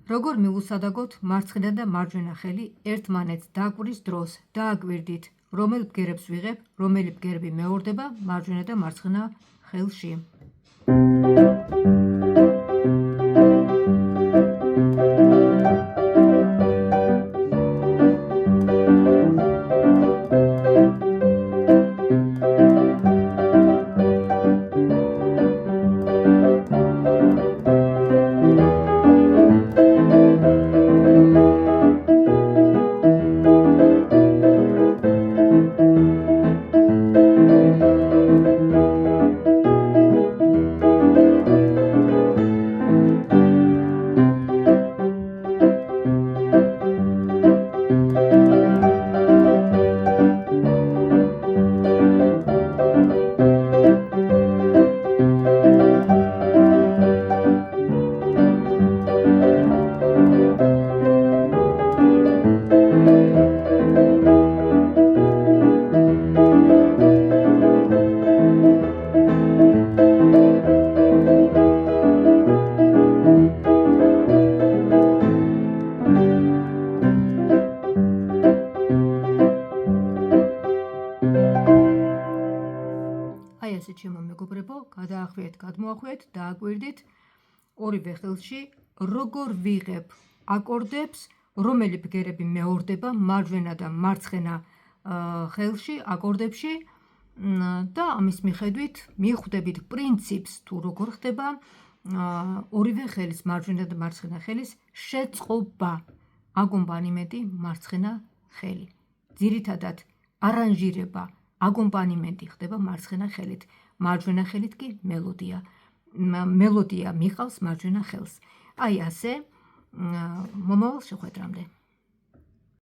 როგორ მივუსადაგოთ მარცხენა და მარჯვენა ხელი ერთმანეთს დაკვრის დროს, დააკვირდით, რომელ ბგერებს ვიღებ, რომელი ბგერები მეორდება მარჯვენა და მარცხენა ხელში. აი ასე ჩემო მეგობრებო, გადაახვიეთ, გადმოახვიეთ, დააკვირდით ორივე ხელში, როგორ ვიღებ აკორდებს, რომელი ბგერები მეორდება მარჯვენა და მარცხენა ხელში, აკორდებში და ამის მიხედვით მიხვდებით პრინციპს, თუ როგორ ხდება ორივე ხელის, მარჯვენა და მარცხენა ხელის შეწყობა, აკომპანიმენტი მარცხენა ხელი. ძირითადად არანჟირება, აკომპანიმენტი ხდება მარცხენა ხელით, მარჯვენა ხელით კი მელოდია. მელოდია მიყავს მარჯვენა ხელს. აი ასე, მომავალ შეხვედრამდე.